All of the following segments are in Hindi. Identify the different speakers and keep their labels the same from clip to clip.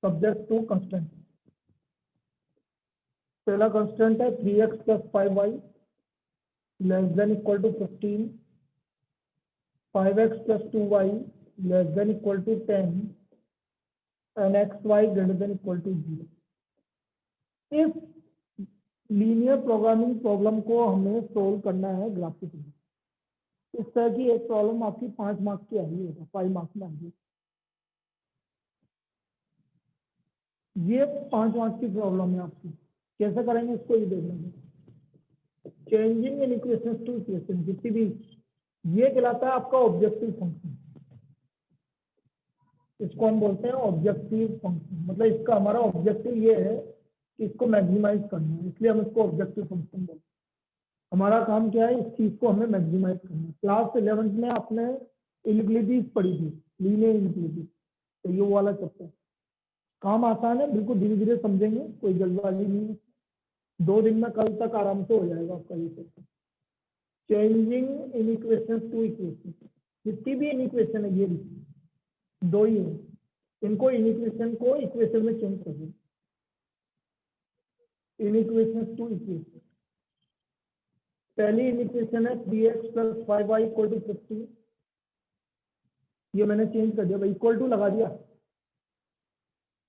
Speaker 1: Subject to constant. पहला कंस्टेंट है 3x + 5y <= 15, 5x + 2y <= 10 and xy <= 0। इस लीनियर प्रोग्रामिंग प्रॉब्लम को हमें सोल्व करना है ग्राफिकली। इस तरह की एक प्रॉब्लम आपकी 5 मार्क्स की आई होगा, 5 मार्क्स में आई। ये 5 मार्क्स की प्रॉब्लम है आपकी। कैसे करेंगे इसको ये देख लेंगे। Changing in equations to equation, जितनी भी ये कहलाता है आपका ऑब्जेक्टिव फंक्शन। इसको हम बोलते हैं ऑब्जेक्टिव फंक्शन, मतलब इसका हमारा ऑब्जेक्टिव ये है कि इसको मैक्सिमाइज करना है, इसलिए हम इसको ऑब्जेक्टिव फंक्शन बोलते हैं। हमारा काम क्या है, इस चीज को हमें मैक्सिमाइज करना है। क्लास 11th में आपने इनइक्वालिटीज पढ़ी थी, लीनियर इनइक्वालिटी, तो ये वाला चैप्टर काम आसान है, बिल्कुल धीरे धीरे समझेंगे, कोई जल्दबाजी नहीं है। 2 दिन में कल तक आराम से हो जाएगा आपका ये चैप्टर। Changing in equations to equation, जितनी भी इन इक्वेशन है ये 2 ही है, इनको इन इक्वेशन को इक्वेशन में चेंज कर दें। इन इक्वेशंस टू इक्वेशन, पहली इन इक्वेशन है 3x + 5y = 15। ये मैंने चेंज कर दिया भाई, इक्वल टू लगा दिया।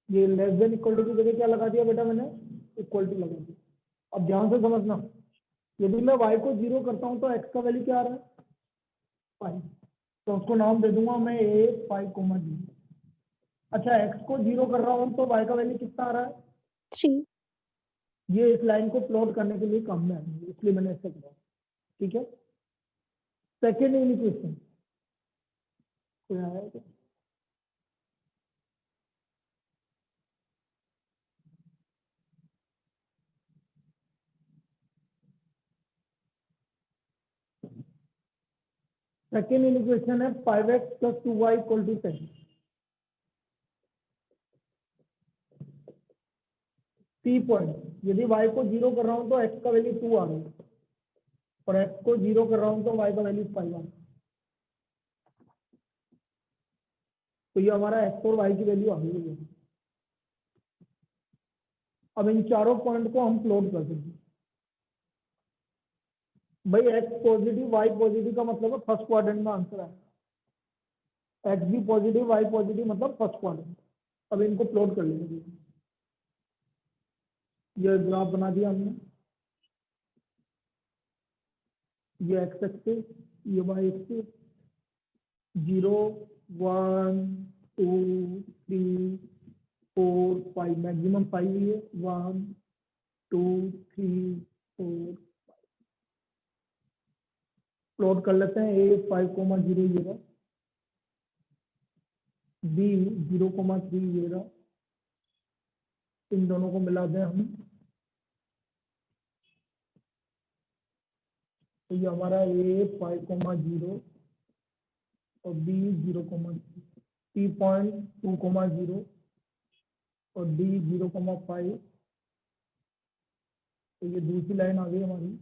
Speaker 1: ये लेस देन इक्वल टू की जगह क्या लगा दिया बेटा मैंने, इक्वल टू लगा दिया। अब ध्यान से समझना, यदि मैं y को 0 करता हूं तो x का वैल्यू क्या आ रहा है, 5, तो उसको नाम दे दूंगा मैं a 5,0। अच्छा, x को 0 कर रहा हूं तो y का वैल्यू कितना आ रहा है,
Speaker 2: 3।
Speaker 1: ये इस लाइन को प्लॉट करने के लिए काम में आएंगे, इसलिए मैंने ऐसा किया। ठीक है, सेकेंड इन इक्वेशन क्या है, सेकेंड इन इक्वेशन है 5x + 2y = 10। सी पॉइंट, यदि y को 0 कर रहा हूं तो x का वैल्यू 2 आ रहा है, और x को 0 कर रहा हूं तो y का वैल्यू 5 आ रहा है। तो ये हमारा x और y की वैल्यू आ गई है। अब इन चारों पॉइंट को हम प्लॉट कर देंगे। भाई x पॉजिटिव y पॉजिटिव का मतलब है फर्स्ट क्वाड्रेंट में आंसर आएगा। x भी पॉजिटिव y पॉजिटिव मतलब फर्स्ट क्वाड्रेंट। अब इनको प्लॉट कर लेंगे। ये ग्राफ बना दिया हमने, ये x एक्सिस, ये y एक्सिस, 0 1 2 3 4 5, मैक्सिमम 5 ही है, 1 2 3 4। प्लॉट कर लेते हैं। a 5,0 ये रहा, b 0,3 ये रहा, इन दोनों को मिला दें हम तो ये हमारा a 5,0 और b 0,3, c पॉइंट 2,0 और d 0,5। तो ये दूसरी लाइन आ गई हमारी।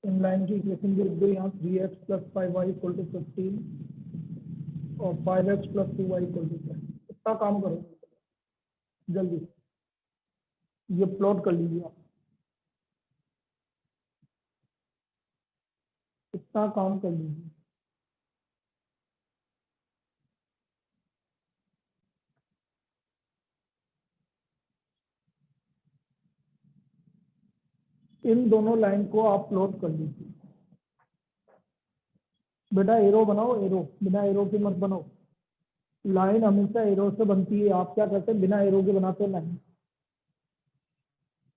Speaker 1: इन लाइन की इक्वेशन भी लिख दो यहाँ, 3x + 5y = 15 और 5x + 2y = 10। इतना काम करो जल्दी, ये प्लॉट कर लीजिए आप, इतना काम कर लीजिए। इन दोनों लाइन को आप प्लॉट कर लीजिए। बेटा एरो बनाओ, एरो, बिना एरो के मत बनाओ। लाइन हमेशा एरो से बनती है, आप क्या करते हैं बिना एरो के बनाते हैं लाइन।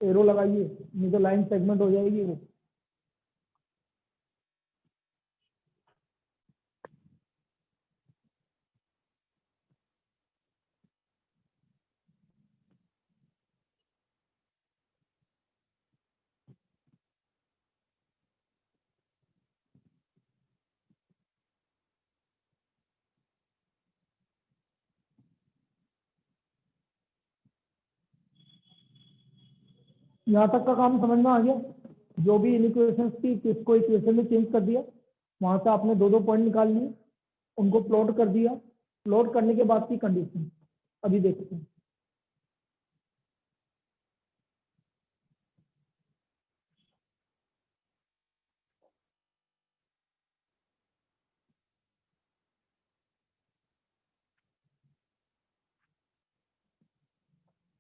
Speaker 1: एरो लगाइए, नहीं तो लाइन सेगमेंट हो जाएगी वो। यहाँ तक का काम समझ में आ गया। जो भी इनइक्वेशंस थी किसको इक्वेशन में चेंज कर दिया, वहां से आपने दो दो पॉइंट निकाल लिए, उनको प्लॉट कर दिया, प्लॉट करने के बाद की कंडीशन अभी देखते हैं।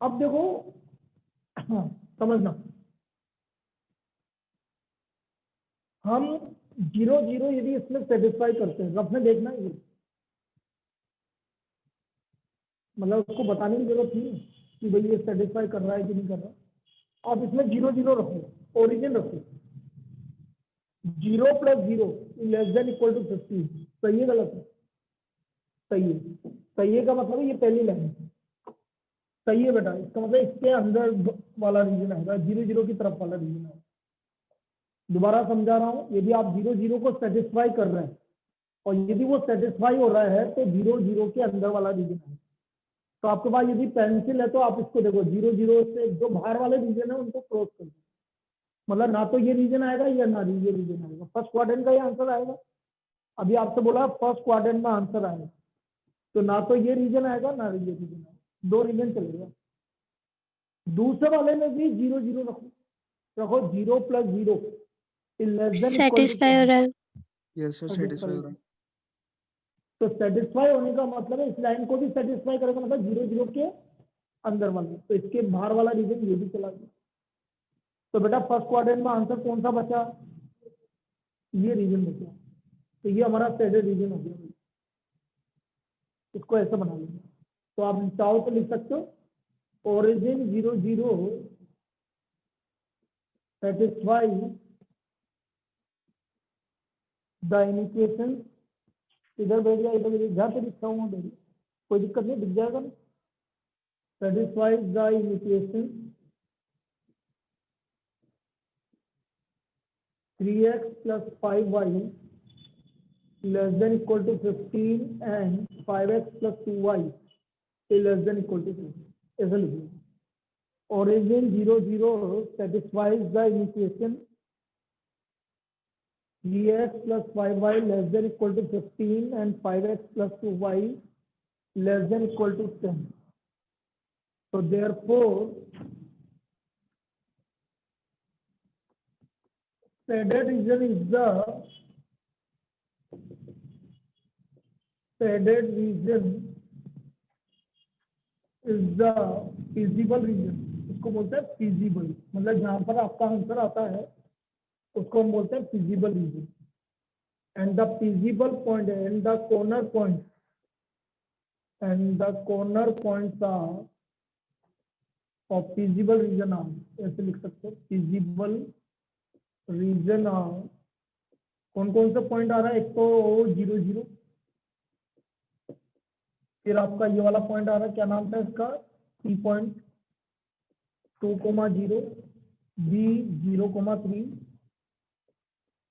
Speaker 1: अब देखो, हाँ समझना, हम 0 0 यदि इसमें सेटिस्फाई करते हैं, रफ में देखना ये, मतलब उसको बताने की जरूरत नहीं कि भाई ये सेटिस्फाई कर रहा है कि नहीं कर रहा। आप इसमें 0 0 रखो, ओरिजिन रखो, 0 + 0 लेस देन इक्वल टू 15, सही है गलत है? सही है। सही है का मतलब है ये पहली लाइन सही है बेटा, इसका मतलब इसके अंदर वाला रीजन आएगा, 0 0 की तरफ वाला रीजन आएगा। दोबारा समझा रहा हूँ, यदि आप 0 0 को सेटिस्फाई कर रहे हैं और यदि वो सेटिस्फाई हो रहा है तो 0 0 के अंदर वाला रीजन है। तो आपके पास यदि पेंसिल है तो आप इसको देखो, 0 0 से जो बाहर वाले रीजन है उनको क्रॉस कर दो, मतलब ना तो ये रीजन आएगा या ना ये रीजन आएगा, फर्स्ट क्वाड्रेंट का ये आंसर आएगा। अभी आपसे बोला फर्स्ट क्वाड्रेंट में आंसर आएगा, तो ना तो ये रीजन आएगा ना ये रीजन आएगा, दो रीजन चलेगा। दूसरे वाले में भी 0 0 रखो, रखो 0 + 0 less than equal to
Speaker 2: satisfy हो रहा है।
Speaker 3: यस सर, सेटिस्फाई हो रहा है।
Speaker 1: तो सेटिस्फाई होने का मतलब है इस लाइन को भी सेटिस्फाई करेगा, मतलब 0 0 के अंदर वाला, तो इसके बाहर वाला रीजन ये भी चला गया। तो बेटा फर्स्ट क्वाड्रेंट में आंसर कौन सा बचा? ये रीजन बचा, तो ये हमारा स्टैंडर्ड रीजन हो गया। इसको ऐसा बना लेंगे, तो आप चाहो तो लिख सकते हो ओरिजिन 0 0 सेटिस्फाई द इनिक्वेशन, इधर बैठ गया, इधर जहाँ पे लिखा हुआ बैठ, कोई दिक्कत नहीं, दिख जाएगा ना। Satisfy the inequation 3x + 5y less than equal to 15 and 5x + 2y less than equal to 2, ऐसा लिखिए। Origin 0 0 satisfies the equation 3x + 5y less than equal to 15 and 5x + 2y less than equal to 10. So therefore, shaded region is the feasible region. इसको बोलते हैं feasible, मतलब जहां पर आपका आंसर आता है उसको हम बोलते हैं feasible region. And the feasible point and the corner points are of feasible region are, ऐसे लिख सकते हो, feasible region are, कौन कौन सा पॉइंट आ रहा है? एक तो 0 0, फिर आपका ये वाला पॉइंट आ रहा है, क्या नाम था इसका? C पॉइंट 2, 0, B 0, 3,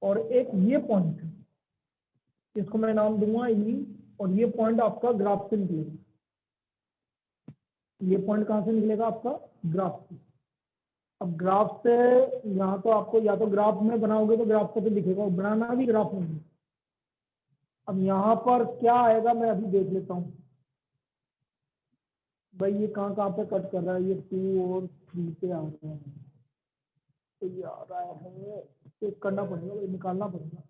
Speaker 1: और एक ये पॉइंट, इसको मैं नाम दूंगा E, और ये पॉइंट आपका ग्राफ से निकलेगा। ये पॉइंट कहाँ से निकलेगा? आपका ग्राफ से। अब ग्राफ से यहाँ तो आपको या तो ग्राफ में बनाओगे तो ग्राफ से तो दिखेगा, बनाना भी ग्राफ में है। अब यहाँ पर क्या आएगा मैं अभी देख लेता हूँ भाई, ये कहाँ पे कट कर रहा है, ये 2 और 3 पे आ रहा है, तो ये आ रहा है, चेक करना पड़ेगा भाई, निकालना पड़ेगा।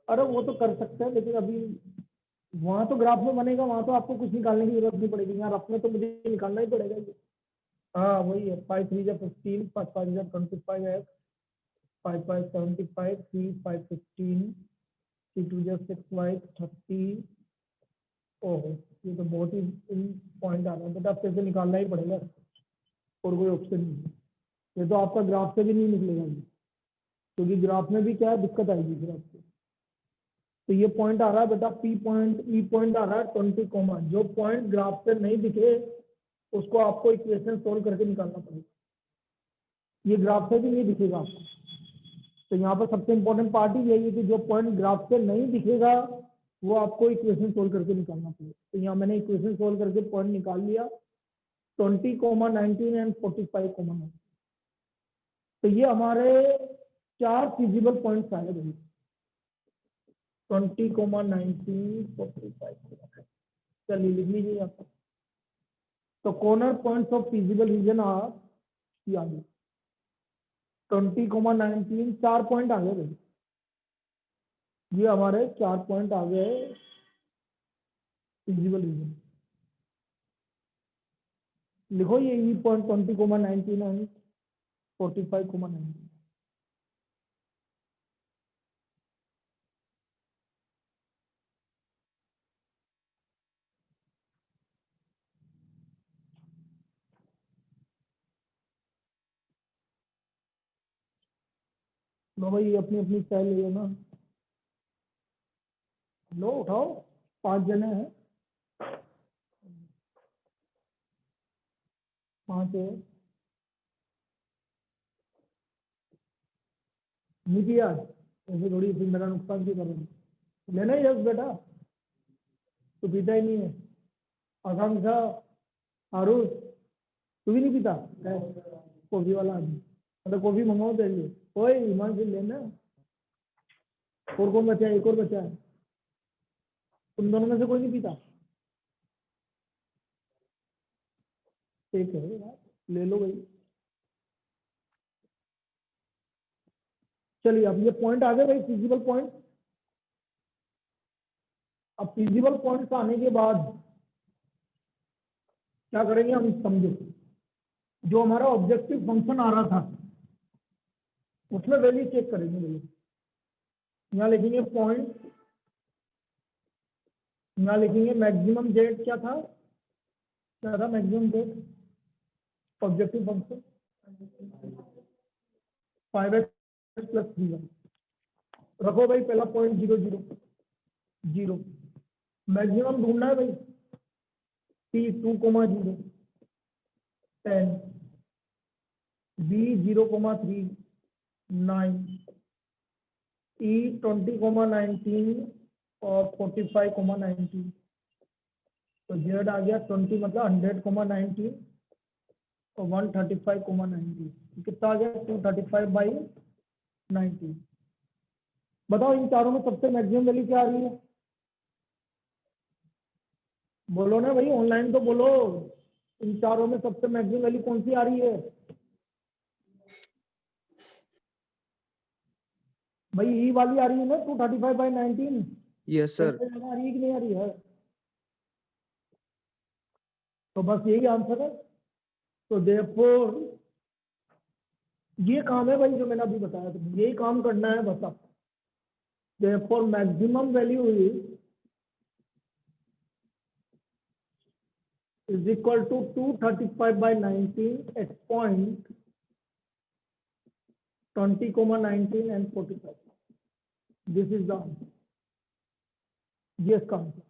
Speaker 1: अरे वो तो कर सकते हैं, लेकिन अभी वहां तो ग्राफ में बनेगा, वहां तो आपको कुछ निकालने की जरूरत नहीं पड़ेगी, यहाँ अपने तो मुझे निकालना ही पड़ेगा ये। हाँ वही है, 5 3 15, 5 5 25x, 5 5 75, 3 5 15, 3 2 6y 30। ओहो, ये तो बहुत ही पॉइंट आ रहा है बेटा, आपसे से निकालना ही पड़ेगा, और कोई ऑप्शन नहीं है। ये तो आपका ग्राफ से भी नहीं निकलेगा ये, क्योंकि ग्राफ में भी क्या है, दिक्कत आएगी फिर आपको। तो ये पॉइंट आ रहा है बेटा, P पॉइंट, E पॉइंट आ रहा है 20, जो पॉइंट ग्राफ से नहीं दिखे उसको आपको इक्वेशन सोल्व करके निकालना पड़ेगा। ये ग्राफ से भी नहीं दिखेगा आपको, तो यहाँ पर सबसे इंपॉर्टेंट पार्ट ही यही है कि जो पॉइंट ग्राफ से नहीं दिखेगा वो आपको इक्वेशन सोल्व करके निकालना पड़ेगा। तो यहाँ मैंने इक्वेशन सोल्व करके पॉइंट निकाल लिया, 20, 19 एंड 45, 9। तो ये हमारे 4 फिजिबल पॉइंट्स आए भाई, 20,19, 45। चलिए लिख लीजिए आप। तो corner points of feasible region are, ये आ गया 20,19, 4 पॉइंट आ गए भाई, ये हमारे 4 पॉइंट आ गए फिजिबल रीजन। लिखो ये ई पॉइंट 20,19 एंड 45,19। लो भाई अपनी अपनी चाय ले लेना, लो उठाओ, 5 जने हैं, 5 है, नहीं पिया ऐसे थोड़ी, फिर मेरा नुकसान क्यों करोगे, लेना ही यस बेटा, तो पीता ही नहीं है। आकांक्षा, आरुष, तू भी नहीं पीता कॉफी वाला आदमी, मतलब कॉफी मंगाओ तेरे लिए, ओए ईमान से लेना। और कौन बचा है, एक और बचा है, तुम दोनों में से कोई नहीं पीता, ठीक है यार, ले लो भाई। चलिए अब ये पॉइंट आ गए भाई फिजिबल पॉइंट। अब फिजिबल पॉइंट आने के बाद क्या करेंगे हम, समझो जो हमारा ऑब्जेक्टिव फंक्शन आ रहा था उसमें वैल्यू चेक करेंगे भैया। यहाँ लिखेंगे पॉइंट, यहाँ लिखेंगे मैक्सिमम जेड क्या था, maximum Z objective function 5x plus 3y। रखो भाई पहला पॉइंट 0 0 0, मैक्सिमम ढूंढना है भाई, P2,0 10, B0,3 9, E20,19 और 45,19। तो जेड आ गया 20 मतलब 100,19 और 135,19, कितना आ गया 235/19। बताओ इन चारों में सबसे मैक्सिमम वैल्यू क्या आ रही है, बोलो ना भाई, ऑनलाइन तो बोलो, इन चारों में सबसे मैक्सिमम वैल्यू कौन सी आ रही है भाई, ई वाली आ रही है ना 235/19,
Speaker 3: यस सर।
Speaker 1: आ रही है कि नहीं आ रही है, तो बस यही आंसर है। तो देयरफॉर ये काम है भाई जो मैंने अभी बताया था, यही काम करना है बस आपको। Therefore maximum value is equal to 235/19 at point 20,19 and 45. This is the answer. ये इसका आंसर।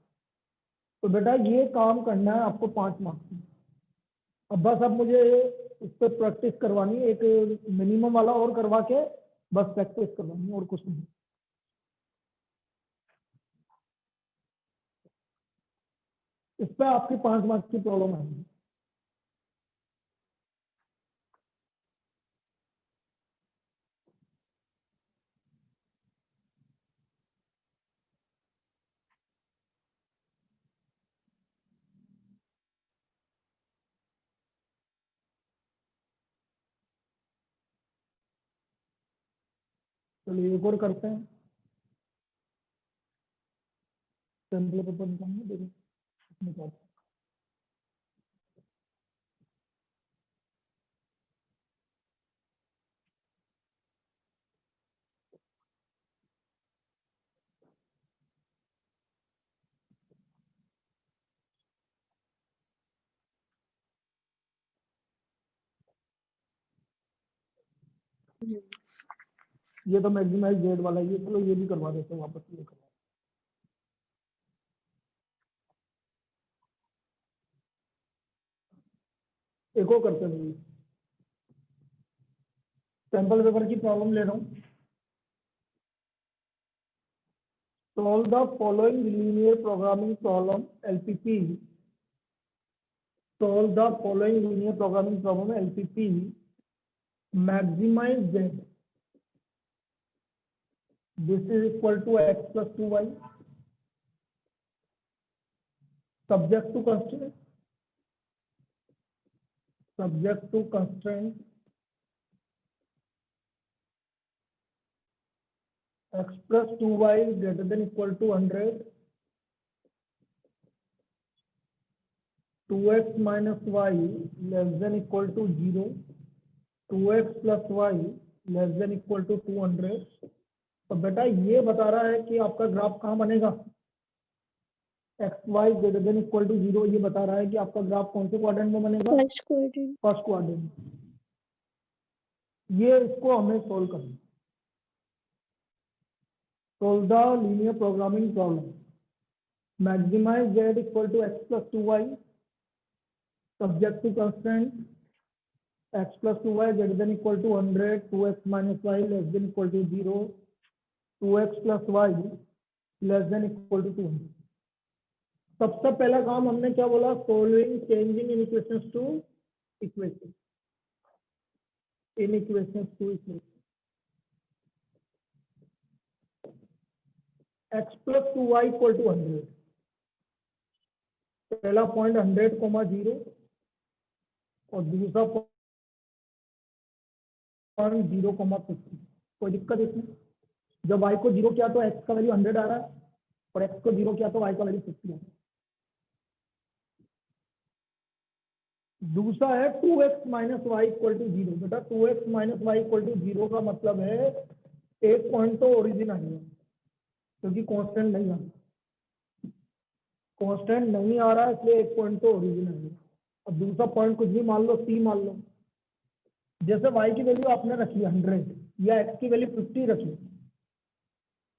Speaker 1: तो बेटा ये काम करना है आपको 5 मार्क्स में। अब बस अब मुझे इस पर प्रैक्टिस करवानी है, एक मिनिमम वाला और करवा के बस प्रैक्टिस करवानी है, और कुछ नहीं। इस पर आपकी 5 मार्क्स की प्रॉब्लम आएगी। चलिए एक और करते हैं, सैंपल पेपर निकालना, देखो इसमें क्या है। ये तो मैक्सिमाइज जेड वाला ही है, चलो ये भी करवा देते हैं वापस, ये करवा। एक और करते हैं, सैंपल पेपर की प्रॉब्लम ले रहा हूँ। Solve the following linear programming problem LPP. Solve the following linear programming problem LPP maximize z, this is equal to x plus 2y, subject to constraint, x plus 2y greater than equal to 100, 2x minus y less than equal to 0, 2x plus y less than equal to 200। तो बेटा ये बता रहा है कि आपका ग्राफ कहाँ बनेगा, X Y greater than equal to 0, ये बता रहा है कि आपका ग्राफ कौन से क्वाड्रेंट में बनेगा, फर्स्ट क्वाड्रेंट। ये इसको हमें सोल्व करना, solve the linear programming problem, maximize z equal to x plus 2y, subject to constraint x plus 2y greater than equal to 100, 2x minus y less than equal to 0, 2x plus y less than equal to 200। सबसे पहला काम हमने क्या बोला, solving changing in equations to equation, in equations to equation. x plus 2y equal to 100, पहला पॉइंट 100, 0 और दूसरा पॉइंट 0, 50। कोई दिक्कत इसमें, जब y को 0 किया तो x का वैल्यू 100 आ रहा है और x को 0 किया तो y का वैल्यू 50 आ रहा है। दूसरा है 2x minus Y equal to 0। बेटा 2x minus Y equal to 0 का मतलब है एक पॉइंट तो ओरिजिन आएगा, क्योंकि कांस्टेंट नहीं आ रहा, कांस्टेंट नहीं आ रहा इसलिए एक पॉइंट तो ओरिजिन आएगा। और दूसरा पॉइंट कुछ भी मान लो, c मान लो, जैसे y की वैल्यू आपने रखी 100 या x की वैल्यू 50 रखी,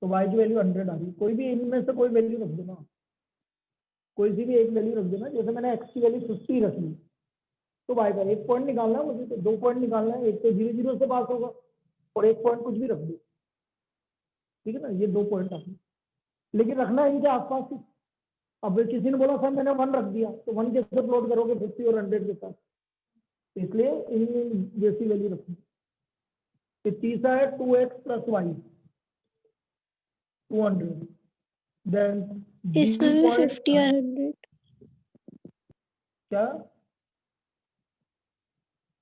Speaker 1: तो y की वैल्यू 100 आ रही, कोई भी इनमें से कोई वैल्यू रख देना, कोई सी भी एक वैल्यू रख देना। जैसे मैंने x की वैल्यू 50 रखी, तो y का एक पॉइंट निकालना है मुझे, तो 2 पॉइंट निकालना है, एक तो 0, 0 से पास होगा और एक पॉइंट कुछ भी रख दो, ठीक है ना, ये 2 पॉइंट आपने, लेकिन रखना है इनके आसपास ही। अब किसी ने बोला सर मैंने 1 रख दिया, तो 1 कैसे प्लॉट करोगे 50 और 100 के साथ, इसलिए इन जैसी वैल्यू रखनी। फिर तीसरा है 2x प्लस वाई 200, देन
Speaker 2: इसमें भी 50 और 100
Speaker 1: क्या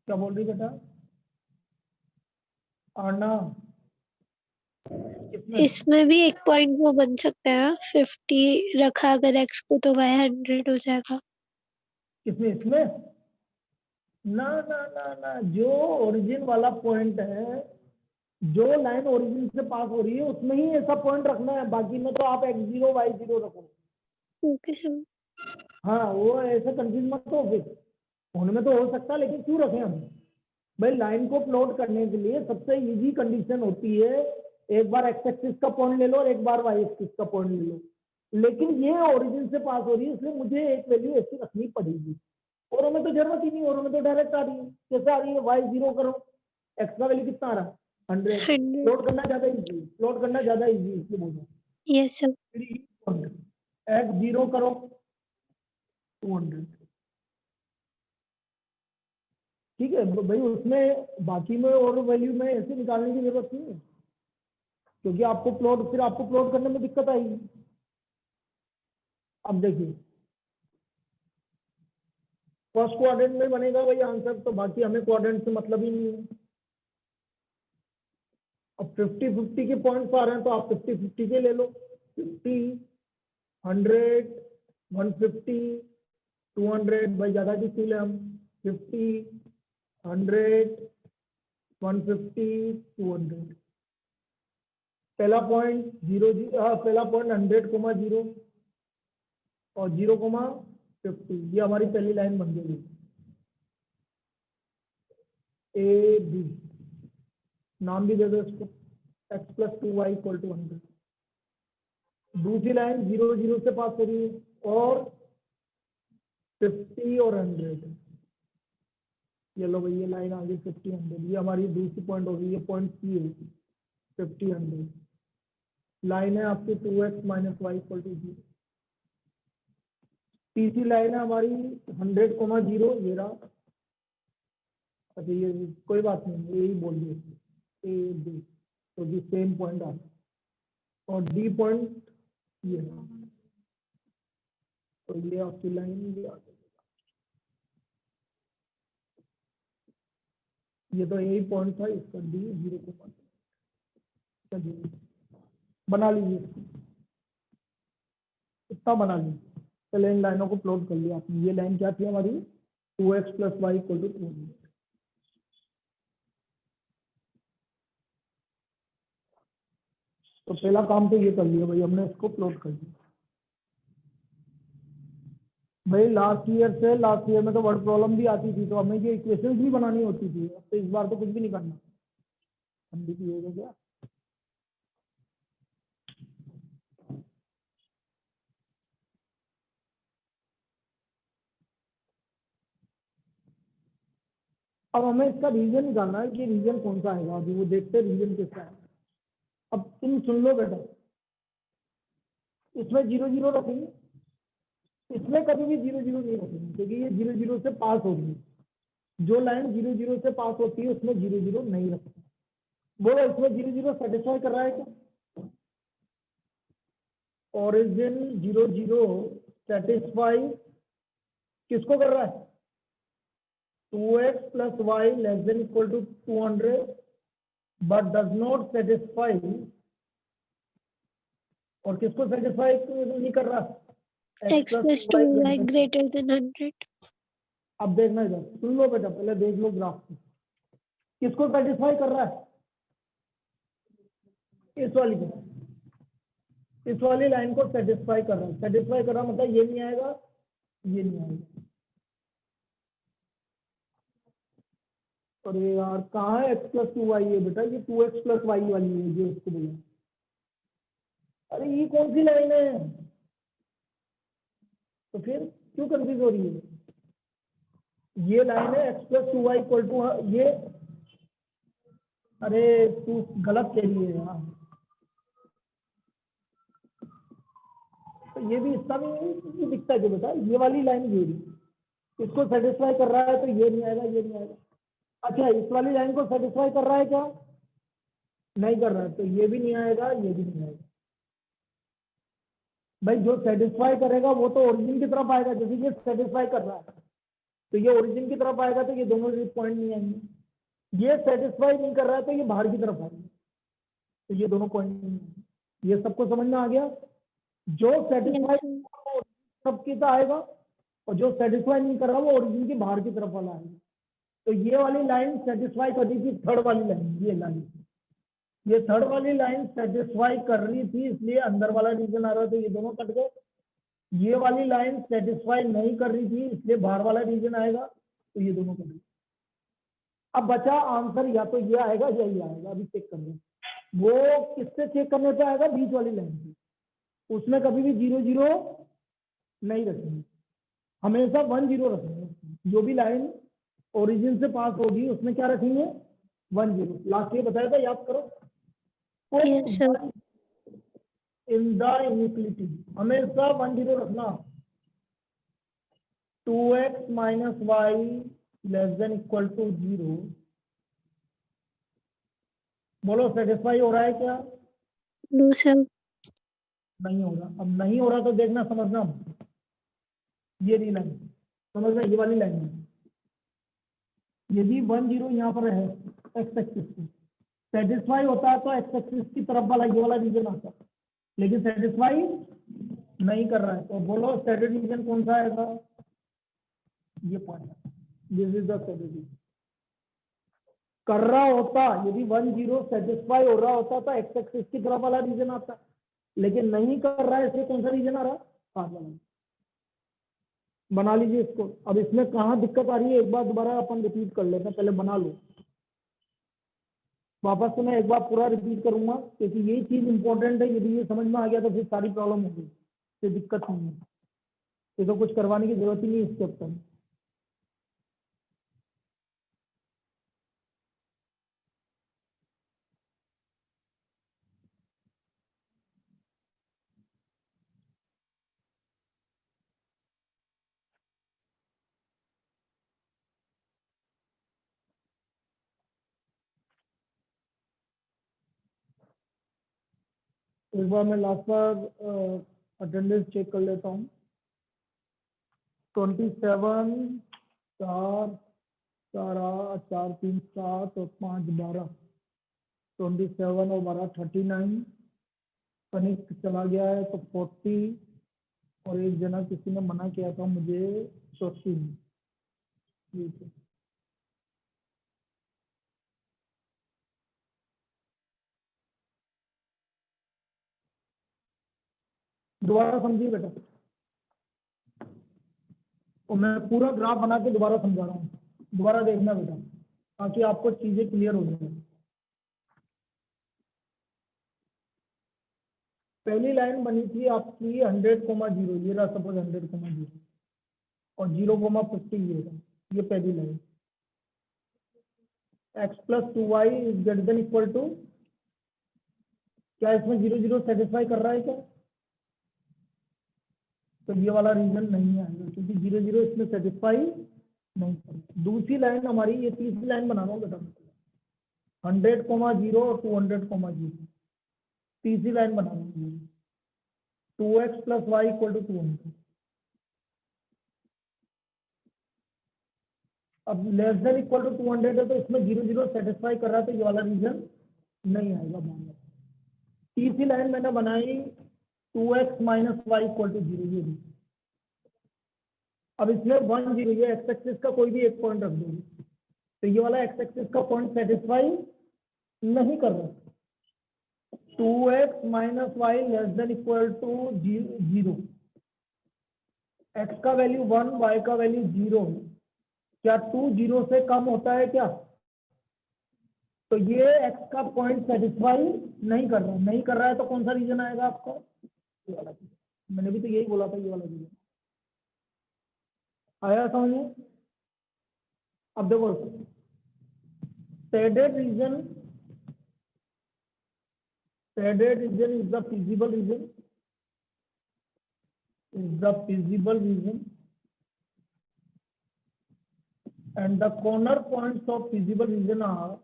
Speaker 1: क्या बोल रही बेटा आना,
Speaker 2: इसमें भी एक पॉइंट वो बन सकता है 50 रखा अगर x को तो y 100 हो जाएगा।
Speaker 1: किसमें, इसमें ना ना ना ना, जो ओरिजिन वाला पॉइंट है, जो लाइन ओरिजिन से पास हो रही है उसमें ही ऐसा पॉइंट रखना है, बाकी में तो आप x0 y0 रखो।
Speaker 2: Okay sir.
Speaker 1: हाँ वो ऐसे कंफ्यूज मत हो, फिर उनमें तो हो सकता है, लेकिन क्यों रखें हम भाई, लाइन को प्लॉट करने के लिए सबसे इजी कंडीशन होती है एक बार x एक्सिस का पॉइंट ले लो और एक बार y एक्सिस का पॉइंट ले लो, लेकिन ये ओरिजिन से पास हो रही है इसलिए मुझे एक वैल्यू ऐसी रखनी पड़ेगी। और हमें तो जरूरत ही नहीं, और हमें तो डायरेक्ट आ रही है, कैसे आ रही है, y0 करो, x का वैल्यू कितना आ रहा है 100, प्लॉट करना ज्यादा इजी, प्लॉट करना ज्यादा इजी इसलिए बोल रहा हूँ।
Speaker 2: Yes sir.
Speaker 1: x0 करो 200, ठीक है भाई, उसमें बाकी में और वैल्यू में ऐसे निकालने की जरूरत नहीं है, क्योंकि आपको प्लॉट, फिर आपको प्लॉट करने में दिक्कत आएगी। अब देखिए फर्स्ट क्वाड्रेंट में बनेगा वही आंसर, तो बाकी हमें क्वाड्रेंट से मतलब ही नहीं है। अब 50-50 के पॉइंट्स आ रहे हैं तो आप 50-50 के ले लो, 50, 100, 150, 200, भाई ज्यादा किसी ले हम 50, 100, 150, 200। पहला पॉइंट 0, पहला पॉइंट 100, 0 और 0, 50, ये हमारी पहली लाइन बन गई ए बी, नाम भी दे दो इसको, x plus 2y equal to 100। दूसरी लाइन 0, 0 से पास हो रही है और 50 और 100, ये लो भाई ये लाइन आ गई 50, 100, ये हमारी दूसरी पॉइंट हो गई, ये पॉइंट सी है 50, 100। लाइन है आपकी 2x minus Y equal to 0। तीसरी लाइन है हमारी 100, 0, ये रहा, अच्छा ये कोई बात नहीं, यही बोल दिए ए बी, तो भी सेम पॉइंट आ और डी पॉइंट ये है, तो ये आपकी लाइन ये आ गई। ये तो यही पॉइंट था, इसका डी 0, चलिए बना लीजिए इसको, इतना बना लीजिए। चलिए इन लाइनों को प्लॉट कर लिया आपने। ये लाइन क्या थी हमारी, 2x + y = 200। तो पहला काम तो ये कर लिया भाई हमने, इसको प्लॉट कर दिया। भाई लास्ट ईयर में तो वर्ड प्रॉब्लम भी आती थी, तो हमें ये इक्वेशंस भी बनानी होती थी। अब तो इस बार तो कुछ भी नहीं करना, हम भी पिएगा क्या। अब हमें इसका रीजन निकालना है कि रीजन कौन सा आएगा, अभी वो देखते हैं रीजन किसका है। अब तुम सुन लो बेटा, इसमें 0 0 रखेंगे, इसमें कभी भी 0 0 नहीं रखेंगे, क्योंकि ये 0 0 से पास होगी। जो लाइन 0 0 से पास होती है उसमें 0 0 नहीं रखते। बोलो इसमें 0 0 सेटिस्फाई कर रहा है क्या? ओरिजिन 0 0 सेटिस्फाई किसको कर रहा है? 2x + y <= 200 but does not satisfy, और किसको सेटिस्फाई नहीं कर रहा?
Speaker 2: x + 2y > 100।
Speaker 1: अब देखना इधर, सुन लो बेटा, पहले देख लो ग्राफ को, किसको सेटिस्फाई कर रहा है? इस वाली लाइन को सेटिस्फाई कर रहा है। सेटिस्फाई कर रहा मतलब ये नहीं आएगा, ये नहीं आएगा। अरे यार कहाँ है x + 2y है बेटा, ये 2x + y वाली है जो इसको बोला। अरे ये कौन सी लाइन है? तो फिर क्यों कंफ्यूज हो रही है? ये लाइन है x + 2y = ये। अरे तू गलत कह रही है यार, तो ये भी इसका भी दिखता है बेटा, ये वाली लाइन ये भी इसको सेटिस्फाई कर रहा है, तो ये नहीं आएगा, ये नहीं आएगा। अच्छा इस वाली लाइन को सेटिस्फाई कर रहा है क्या? नहीं कर रहा है, तो ये भी नहीं आएगा, ये भी नहीं आएगा। भाई जो सेटिस्फाई करेगा वो तो ओरिजिन की तरफ आएगा, जैसे ये सेटिस्फाई कर रहा है तो ये ओरिजिन की तरफ आएगा, तो ये दोनों पॉइंट नहीं आएंगे। ये सेटिस्फाई नहीं कर रहा है तो ये बाहर की तरफ आएगा, तो ये दोनों पॉइंट नहीं आएंगे। ये सबको समझ में आ गया? जो सेटिस्फाई सबकी तरफ आएगा, और जो सेटिस्फाई नहीं कर रहा वो ओरिजिन की बाहर की तरफ वाला आएगा। तो ये वाली लाइन सेटिस्फाई कर रही थी, थर्ड वाली लाइन, ये लाइन, ये थर्ड वाली लाइन सेटिस्फाई कर रही थी, इसलिए अंदर वाला रीजन आ रहा था, ये दोनों कट गए। ये वाली लाइन सेटिस्फाई नहीं कर रही थी, इसलिए बाहर वाला रीजन आएगा, तो ये दोनों कट गए। अब बचा आंसर, या तो ये आएगा या ये आएगा। अभी चेक कर लो, वो किससे चेक करने पे आएगा? बीच वाली लाइन से। उसमें कभी भी 0 0 नहीं रखेंगे, हमेशा 1 0 रखेंगे। जो भी लाइन ओरिजिन से पास होगी उसमें क्या रखेंगे? 1 0। लास्ट ये बताया था, याद करो।
Speaker 2: Yes, sir.
Speaker 1: In the inequality हमेशा 1 0 रखना। 2x - y <= 0। बोलो सेटिस्फाई हो रहा है क्या?
Speaker 2: No, sir.
Speaker 1: नहीं हो रहा। अब नहीं हो रहा तो देखना, समझना, ये रही लाइन, समझना, ये वाली लाइन है। यदि 1 0 यहाँ पर है एक्स एक्सिस पे, सेटिस्फाई होता है तो एक्स एक्सिस की तरफ वाला ये वाला रीजन आता है, लेकिन सेटिस्फाई नहीं कर रहा है, तो बोलो स्टैंडर्ड रीजन कौन सा आएगा? ये point, this is the standard region. कर रहा होता, यदि 1 0 सेटिस्फाई हो रहा होता तो एक्स एक्सिस की तरफ वाला रीजन आता, लेकिन नहीं कर रहा है, इसलिए कौन सा रीजन आ रहा? पास वाला। बना लीजिए इसको। अब इसमें कहाँ दिक्कत आ रही है एक बार दोबारा अपन रिपीट कर लेते हैं, पहले बना लो। वापस से मैं एक बार पूरा रिपीट करूंगा, क्योंकि यही चीज इंपॉर्टेंट है। यदि ये समझ में आ गया तो फिर सारी प्रॉब्लम होगी, फिर दिक्कत नहीं है। ये तो कुछ करवाने की जरूरत ही नहीं इसके ऊपर। एक बार मैं लास्ट बार अटेंडेंस चेक कर लेता हूँ। 27 4 4 4 3 7 और 5 12 27 और 12 39 कनिष्ठ चला गया है तो 40 और एक जना किसी ने मना किया था मुझे 14। ठीक है, दोबारा समझिए बेटा, और मैं पूरा ग्राफ बना के दोबारा समझा रहा हूँ, दोबारा देखना बेटा ताकि आपको चीजें क्लियर हो जाए। पहली लाइन बनी थी आपकी 100,0, ये रहा सपोज 100,0 और 0,50 ये रहा, ये पहली line. x plus 2y is greater than equal to, क्या इसमें 0 0 सेटिस्फाई कर रहा है क्या? तो ये वाला रीजन नहीं आएगा क्योंकि 0 0 इसमें सेटिस्फाई नहीं करता। दूसरी लाइन हमारी, ये तीसरी लाइन बना रहा हूँ बेटा, 100,0 और 200,0, तीसरी लाइन बना रहा हूँ, 2x plus Y equal to 200। अब लेस देन इक्वल टू 200 है तो इसमें 0 0 सेटिस्फाई कर रहा है तो ये वाला रीजन नहीं आएगा। तीसरी लाइन मैंने बनाई 2x minus Y equal to 0, ये भी। अब इसमें 1 0, ये एक्स एक्सिस का कोई भी एक पॉइंट रख दो तो ये वाला एक्स एक्सिस का पॉइंट सेटिस्फाई नहीं कर रहा। 2x minus y less than equal to 0, x का वैल्यू 1, वाई का वैल्यू 0, क्या 2 0 से कम होता है क्या? तो ये x का पॉइंट सेटिस्फाई नहीं कर रहा, नहीं कर रहा है तो कौन सा रीजन आएगा आपका? ये वाला। मैंने भी तो यही बोला था, ये वाला रीजन आया समझ में? अब देखो, shaded region is the feasible reason, and the corner points of feasible region are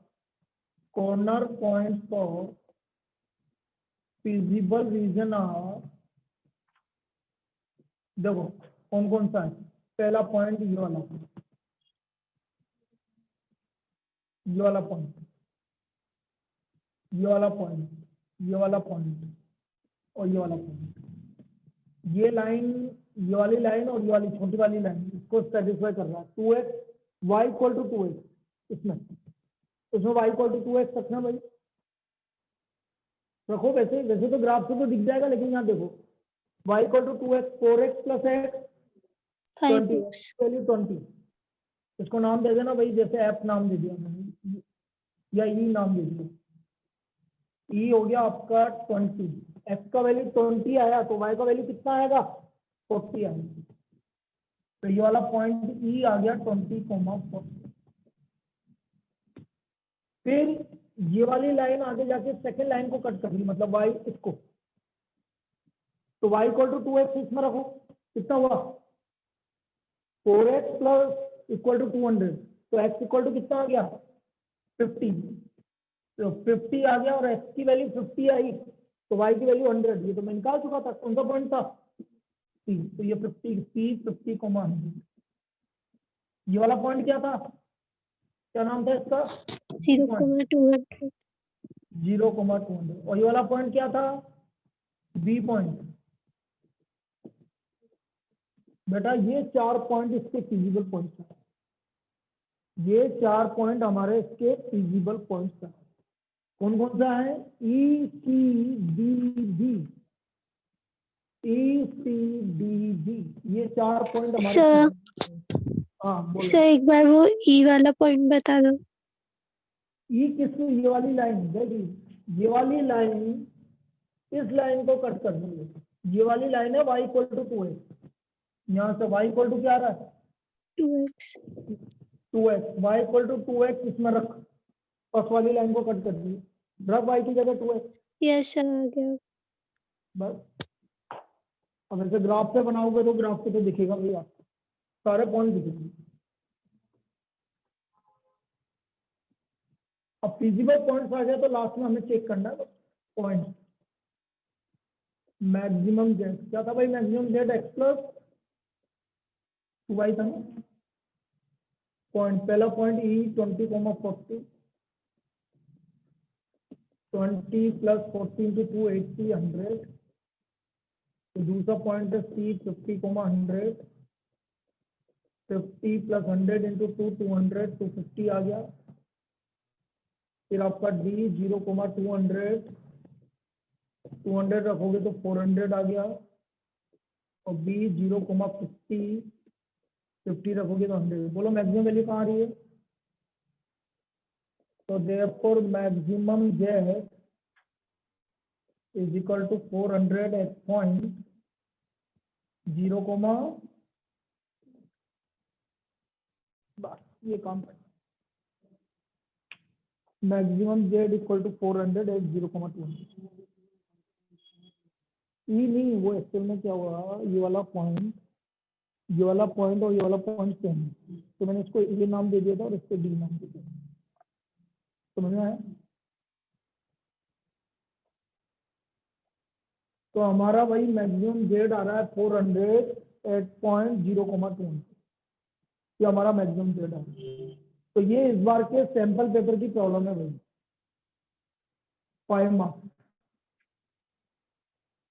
Speaker 1: देखो कौन कौन सा है। पहला पॉइंट ये वाला पॉइंट, ये वाला पॉइंट, ये वाला पॉइंट, ये वाला पॉइंट और ये वाला पॉइंट। ये लाइन, ये वाली लाइन और ये वाली छोटी वाली लाइन इसको सेटिस्फाई कर रहा है। 2x y equal to 2x, इसमें y इक्वल टू 2x रखना भाई, रखो। वैसे तो ग्राफ से तो दिख जाएगा, लेकिन यहाँ देखो y equal to 2x, 4x plus x 20, value 20। इसको नाम दे देना भाई, जैसे f नाम दे दिया मैंने या e नाम दे दिया, e हो गया आपका 20। x का वैल्यू 20 आया तो y का वैल्यू कितना आएगा? 40 आएगा। तो ये वाला पॉइंट e आ गया 20,40। फिर ये वाली लाइन आगे जाके सेकेंड लाइन को कट कर रही, मतलब y इसको, तो y इक्वल टू 2x इसमें रखो, कितना हुआ? 4x प्लस इक्वल टू 200, तो x इक्वल टू कितना आ गया? 50। तो 50 आ गया और x की वैल्यू 50 आई तो y की वैल्यू 100। ये तो मैं निकाल चुका था, कौन सा पॉइंट था? C। तो ये 50, 100। ये वाला पॉइंट क्या था? क्या नाम था इसका?
Speaker 2: 0,200।
Speaker 1: 0,200। और ये वाला पॉइंट क्या था? B point. बेटा ये 4 पॉइंट इसके फिजिबल पॉइंट्स हैं, ये 4 पॉइंट हमारे इसके फिजिबल पॉइंट्स हैं। कौन कौन सा है? E C D D, ये 4 पॉइंट हमारे। हाँ बोलो
Speaker 2: सर एक बार वो ई वाला पॉइंट बता दो।
Speaker 1: ई किसकी? ये वाली लाइन, देखिए ये वाली लाइन इस लाइन को कट कर देंगे। ये वाली लाइन है y इक्वल टू 2x, यहाँ से y इक्वल टू क्या आ रहा है? 2x, y equal to 2x इसमें रख, फर्स्ट वाली लाइन को कट कर दिए, रख y की जगह 2x,
Speaker 2: यस सर आ गया।
Speaker 1: बस। अब ऐसे ग्राफ पे बनाओगे तो ग्राफ पे तो दिखेगा भैया, सारे पॉइंट दिखेंगे। अब फिजिबल पॉइंट्स आ जाए तो लास्ट में हमें चेक करना है पॉइंट। मैक्सिमम जेड क्या था भाई? Maximum z x plus two y था ना। पॉइंट पहला पॉइंट ई 20,40 20 प्लस 40 इंटू 2 80 100। तो दूसरा पॉइंट है सी 50,100 50 प्लस 100 इंटू 2 200 250 आ गया। फिर आपका डी 0,200 200 रखोगे तो 400 आ गया। और बी 0,50 50 रखोगे तो 100। बोलो मैक्सिमम वैल्यू कहाँ आ रही है? तो therefore maximum z is equal to 400 at point 0, बस ये काम कर। Maximum z equal to 400 at 0,200। ई नहीं, वो एक्चुअल में क्या हुआ, ये वाला पॉइंट और ये वाला पॉइंट सेम है, तो मैंने इसको ए नाम दे दिया था और इसको डी नाम दे दिया। समझ में आया? तो हमारा भाई मैक्सिमम जेड आ रहा है 400 एट पॉइंट 0,2। ये हमारा मैक्सिमम जेड है। तो ये इस बार के सैंपल पेपर की प्रॉब्लम है भाई, 5 मार्क्स।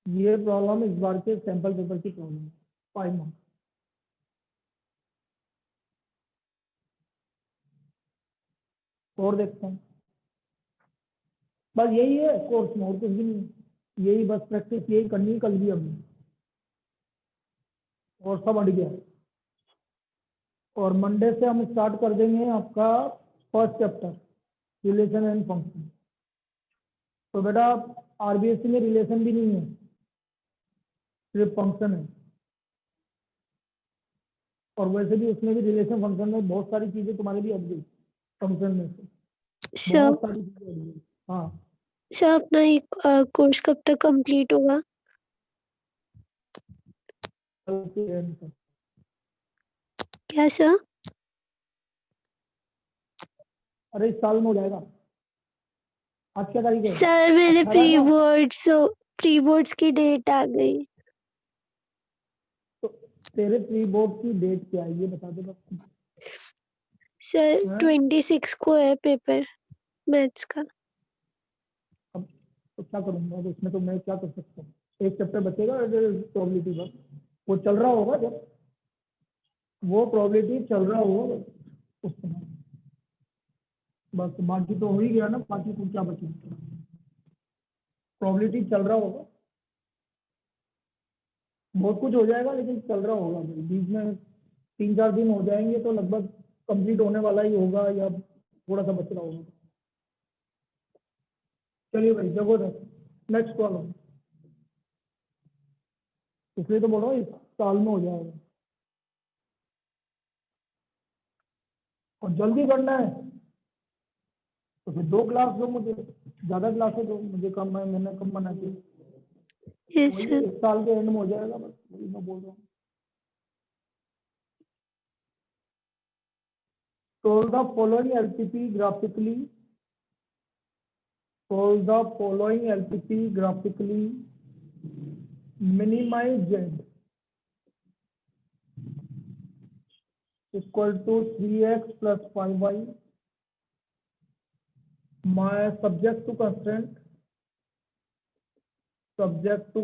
Speaker 1: ये प्रॉब्लम इस बार के सैंपल पेपर की प्रॉब्लम है, 5 मार्क्स। और देखते हैं, बस यही है कोर्स में, और कुछ भी नहीं। यही बस प्रैक्टिस यही करनी है कल भी हमने, और सब अड़ गया। और मंडे से हम स्टार्ट कर देंगे आपका first chapter relation and function. तो बेटा आरबीएससी में रिलेशन भी नहीं है, सिर्फ फंक्शन है। और वैसे भी उसमें भी रिलेशन फंक्शन में बहुत सारी चीजें तुम्हारे भी हट गई, फंक्शन में से
Speaker 2: सर
Speaker 1: बहुत सारी चीजें हट गई। हाँ
Speaker 2: सर अपना एक कोर्स कब तक कंप्लीट होगा?
Speaker 1: कल के end तक।
Speaker 2: क्या सर?
Speaker 1: अरे इस साल में हो जाएगा। आज क्या तारीख है?
Speaker 2: सर मेरे
Speaker 1: 18 ना।
Speaker 2: प्री बोर्ड्स की डेट आ गई।
Speaker 1: तो तेरे प्री बोर्ड की डेट क्या है ये बता दे बस।
Speaker 2: सर
Speaker 1: हाँ?
Speaker 2: 26 को है पेपर मैथ्स का।
Speaker 1: अब तो क्या करूंगा, अब इसमें तो मैं क्या कर सकता हूँ। एक चैप्टर बचेगा प्रोबेबिलिटी का, वो चल रहा होगा, जब वो प्रोबेबिलिटी चल रहा होगा उस समय, बस बाकी तो हो ही गया ना। बाकी को क्या बचेगा, प्रोबेबिलिटी चल रहा होगा, बहुत कुछ हो जाएगा लेकिन चल रहा होगा। बीच में 3-4 दिन हो जाएंगे तो लगभग कंप्लीट होने वाला ही होगा, या थोड़ा सा बच रहा होगा। चलिए भाई जबरदस्त, नेक्स्ट प्रॉब्लम। इसलिए तो बोल रहा हूँ इस साल में हो जाएगा, और जल्दी करना है। तो फिर 2 क्लास दो मुझे, ज्यादा क्लासेस दो मुझे, कम है, मैंने कम बना के।
Speaker 2: यस
Speaker 1: वही
Speaker 2: सर।
Speaker 1: इस साल के एंड में हो जाएगा, बस वही मैं बोल रहा हूँ। Solve the following LPP graphically. Solve the following LPP graphically. Minimize Z equal to 3x plus 5y. My subject to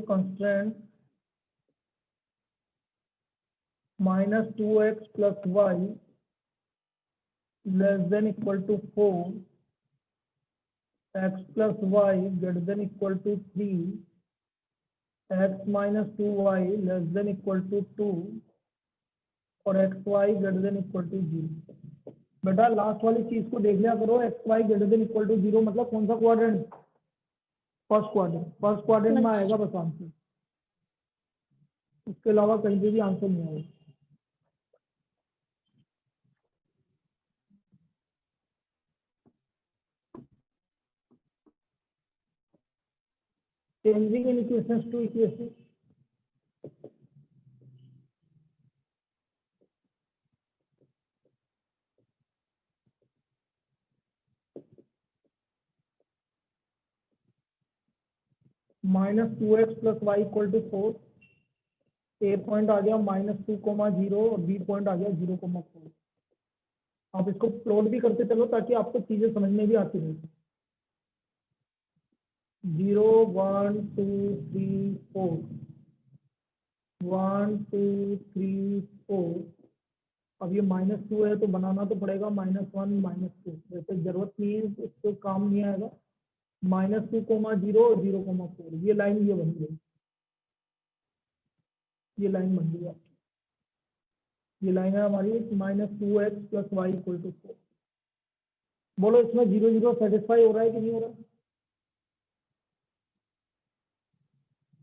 Speaker 1: constraint minus 2x plus y less than equal to 4, x plus y greater than equal to 3, x minus 2y less than equal to 2, और x Y greater than equal to 0। बेटा लास्ट वाली चीज को देख लिया करो, x Y greater than equal to 0 मतलब कौन सा quadrant? First quadrant. First quadrant में आएगा बस आंसर, उसके अलावा कहीं पे भी आंसर नहीं आएगा। Changing in equations to equation. -2x + y = 4, a point आ गया -2, 0 और बी पॉइंट आ गया 0,4। आप इसको प्लॉट भी करते चलो ताकि आपको चीजें समझ में भी आती रहे। 0 1 2 3 4, 1 2 3 4। अब ये -2 है तो बनाना तो पड़ेगा -1 -2। वैसे जरूरत नहीं है, इससे काम नहीं आएगा। -2, 0 और 0,4, ये लाइन ये बन गई, ये लाइन बन गई आपकी। ये लाइन है हमारी -2x + y = 4। बोलो इसमें 0 0 सेटिस्फाई हो रहा है कि नहीं हो रहा?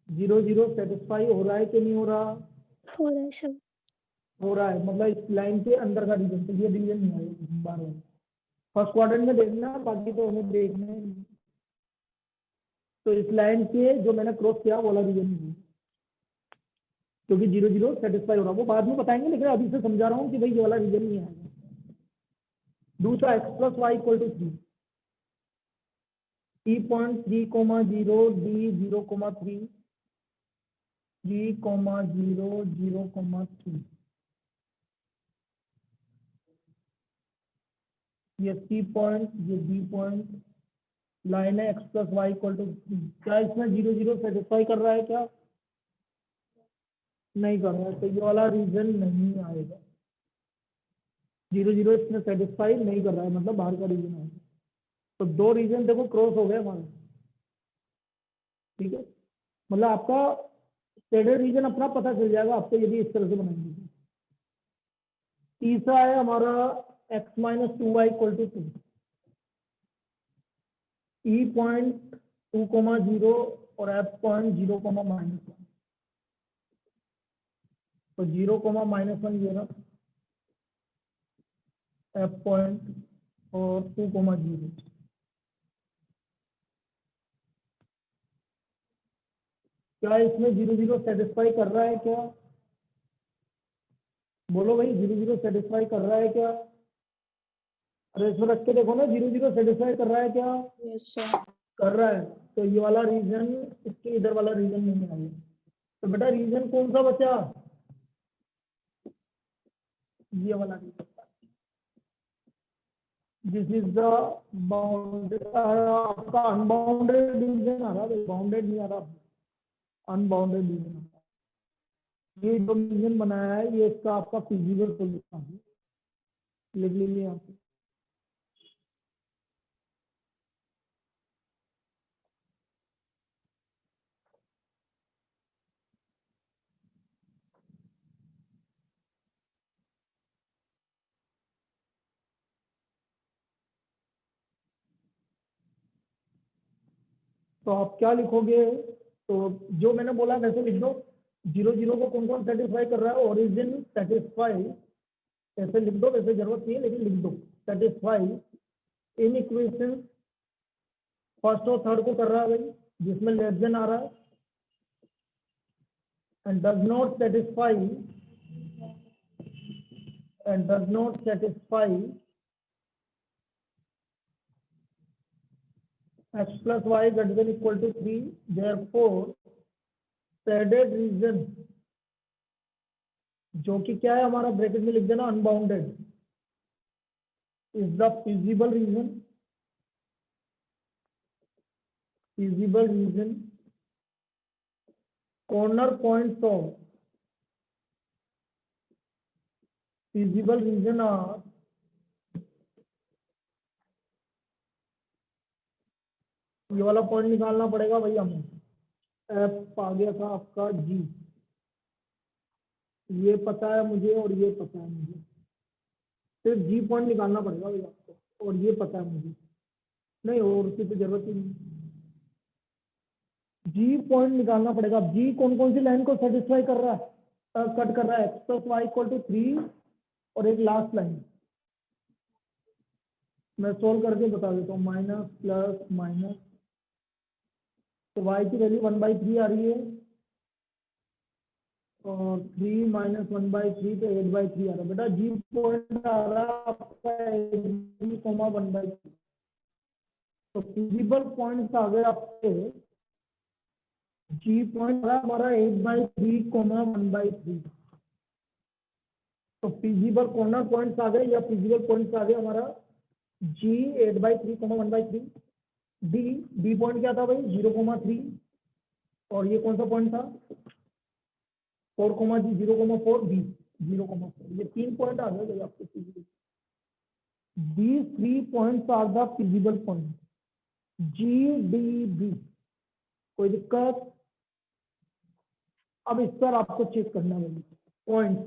Speaker 1: 0 0 सेटिस्फाई हो रहा है कि नहीं हो रहा?
Speaker 2: हो रहा है सब।
Speaker 1: हो रहा है, मतलब इस लाइन के अंदर का रीजन, तो ये रीजन नहीं आएगा बार बार। फर्स्ट क्वाड्रेंट में देखना, बाकी तो हमें देखना है। तो इस लाइन के जो मैंने क्रॉस किया वो वाला रीजन नहीं है, क्योंकि 0 0 सेटिस्फाई हो रहा है। वो बाद में बताएंगे, लेकिन अभी से समझा रहा हूँ कि भाई ये वाला रीजन नहीं आएगा। दूसरा x + y = 3, e point 3, 0 d 0,3, 3, 0 0,3। ये C पॉइंट, ये B पॉइंट, लाइन है x + y = 3। क्या इसमें 0 0 सेटिस्फाई कर रहा है? क्या नहीं कर रहा है, तो ये वाला रीजन नहीं आएगा। 0 0 इसमें सेटिस्फाई नहीं कर रहा है, मतलब बाहर का रीजन आएगा। तो दो रीजन देखो क्रॉस हो गए हमारे, ठीक है। मतलब आपका स्टैंडर्ड रीजन अपना पता चल जाएगा आपको यदि इस तरह से बनाएंगे। तीसरा है हमारा x - 2y = 2, e पॉइंट 2, 0 और f पॉइंट 0, -1। तो 0, -1 ये रहा f पॉइंट और 2, 0। क्या इसमें 0 0 सेटिस्फाई कर रहा है? क्या बोलो भाई, 0 0 सेटिस्फाई कर रहा है क्या? अरे इसमें रख के देखो ना, 0 0 सेटिस्फाई कर रहा है क्या?
Speaker 4: Yes sir.
Speaker 1: कर रहा है, तो ये वाला रीजन, इसके इधर वाला रीजन नहीं आएगा। तो बेटा रीजन कौन सा बचा? ये वाला region. This is the bounded, आपका अनबाउंडेड रीजन आ रहा है, बाउंडेड नहीं आ रहा, अनबाउंडेड रीजन। ये जो रीजन बनाया है ये इसका आपका फिजिबल सोल्यूशन है, लिख लीजिए यहाँ पे। तो आप क्या लिखोगे? तो जो मैंने बोला वैसे लिख दो। 0 0 को कौन कौन सेटिस्फाई कर रहा है? ओरिजिन सेटिस्फाई, ऐसे लिख दो, वैसे जरूरत नहीं है लेकिन लिख दो। सेटिस्फाई इन इक्वेशन फर्स्ट और थर्ड को कर रहा है भाई, जिसमें लेस देन आ रहा है, and does not satisfy x + y > 3, therefore shaded region, जो कि क्या है हमारा, ब्रैकेट में लिख देना unbounded, is the feasible region corner points of feasible region are ये वाला पॉइंट निकालना पड़ेगा भैया हमें। एफ आ गया था आपका जी, ये पता है मुझे और ये पता है मुझे, सिर्फ जी पॉइंट निकालना पड़ेगा भैया आपको, और ये पता है मुझे, नहीं और उसकी तो जरूरत ही नहीं। जी पॉइंट निकालना पड़ेगा। जी कौन कौन सी लाइन को सेटिस्फाई कर रहा है, कट कर रहा है? x + y = 3 और एक लास्ट लाइन मैं सोल्व करके बता देता हूँ, माइनस प्लस माइनस, तो y की वैल्यू 1/3 आ रही है और 3 - 1/3 तो 8/3 आ रहा है। बेटा जी पॉइंट आ रहा है आपका 1/3, तो फिजिबल पॉइंट्स आ गए आपके जी पॉइंट हमारा 8/3 कोमा 1/3। तो फिजिबल कॉर्नर पॉइंट्स आ गए या फिजिबल पॉइंट्स आ गए हमारा जी 8/3 कोमा 1/3। डी पॉइंट क्या था भाई 0,3 और ये कौन सा पॉइंट था 4, जी 0,4 बी 0,4। ये 3 पॉइंट आ गए भाई आपके feasible. These 3 points are the feasible points. G, D, B। कोई दिक्कत? अब इस पर आपको चेक करना है पॉइंट।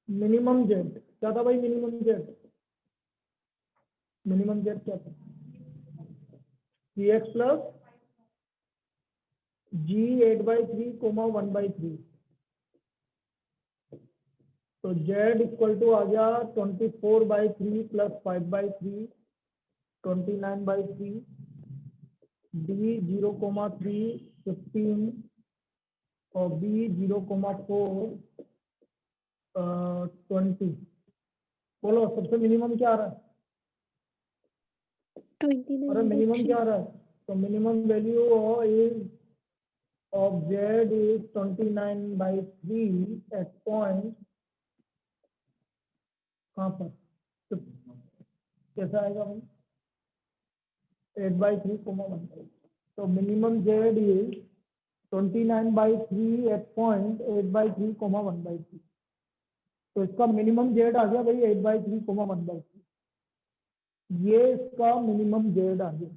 Speaker 1: मिनिमम जेड क्या था भाई मिनिमम जेड? मिनिमम जेड क्या था? Cx plus G 8/3 comma 1/3। तो Z इक्वल टू आ गया 24/3 प्लस 5/3 29/3। D 0,3 15 और B 0,4 20। बोलो सबसे मिनिमम क्या आ रहा है? अरे मिनिमम
Speaker 2: 29/3।
Speaker 1: क्या आ रहा है? तो minimum value is of z is 29/3 at point कहाँ पर? तो कैसा आएगा भाई 8/3 कोमा 1/3। तो minimum z is 29/3 at point 8/3 comma 1/3। तो इसका मिनिमम जेड आ गया भाई 8/3 कोमा 1/3। ये इसका मिनिमम जेड आ गया।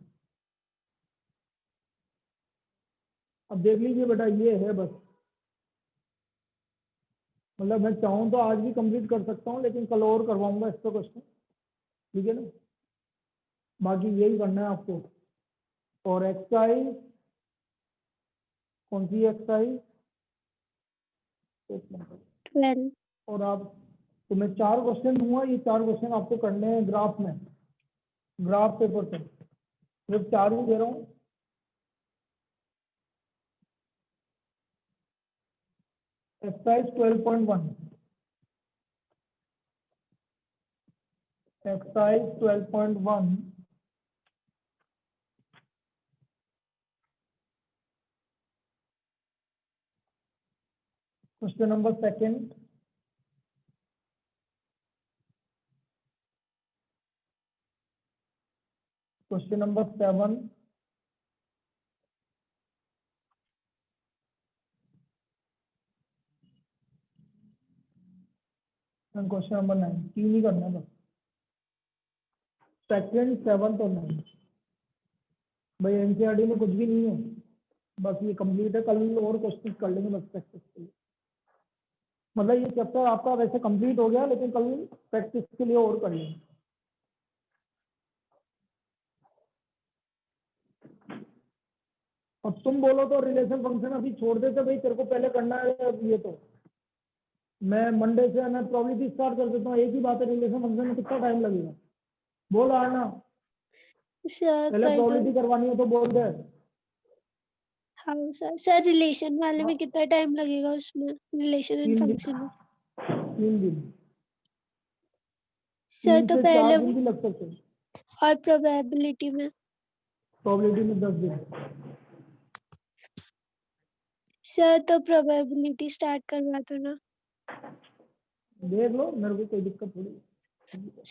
Speaker 1: अब देख लीजिए बेटा ये है बस। मतलब मैं चाहूँ तो आज भी कंप्लीट कर सकता हूँ लेकिन कल और करवाऊंगा इस पर क्वेश्चन। ठीक है ना? बाकी यही करना है आपको। और एक्सरसाइज कौन सी एक्सरसाइज?
Speaker 2: 12।
Speaker 1: और आप तो मैं 4 क्वेश्चन दूंगा। ये 4 क्वेश्चन आपको करने हैं ग्राफ में, ग्राफ पेपर पे। सिर्फ 4 ही दे रहा हूँ। Exercise 12.1। Exercise 12.1। Question number second. Question number 7। And question number 9। 3 ही करना है बस। सेकंड 7 और 9। भाई एनसीईआरटी में कुछ भी नहीं है, बस ये कंप्लीट है। कल और क्वेश्चन कर लेंगे बस प्रैक्टिस के लिए। मतलब ये चैप्टर आपका वैसे कंप्लीट हो गया लेकिन कल प्रैक्टिस के लिए और कर लेंगे। और तुम बोलो तो रिलेशन फंक्शन अभी छोड़ देते भाई, तेरे को पहले करना है ये। तो मैं मंडे से मैं प्रोबेबिलिटी स्टार्ट कर देता हूँ। एक ही बात है, रिलेशन फंक्शन में कितना टाइम लगेगा? बोल आना।
Speaker 2: सर
Speaker 1: पहले
Speaker 2: कर दो।
Speaker 1: प्रोबेबिलिटी करवानी है तो बोल दे।
Speaker 2: हाँ सर। सर रिलेशन वाले में कितना टाइम लगेगा उसमें, रिलेशन एंड
Speaker 1: 3 दिन।
Speaker 2: फंक्शन में?
Speaker 1: 3 दिन।
Speaker 2: सर
Speaker 1: 3
Speaker 2: तो
Speaker 1: से 4
Speaker 2: पहले
Speaker 1: दिन भी लग सकते हैं।
Speaker 2: और प्रोबेबिलिटी में?
Speaker 1: प्रोबेबिलिटी में 10 दिन।
Speaker 2: सर तो प्रोबेबिलिटी स्टार्ट करवा दो ना।
Speaker 1: देख लो, मेरे को कोई दिक्कत थोड़ी है।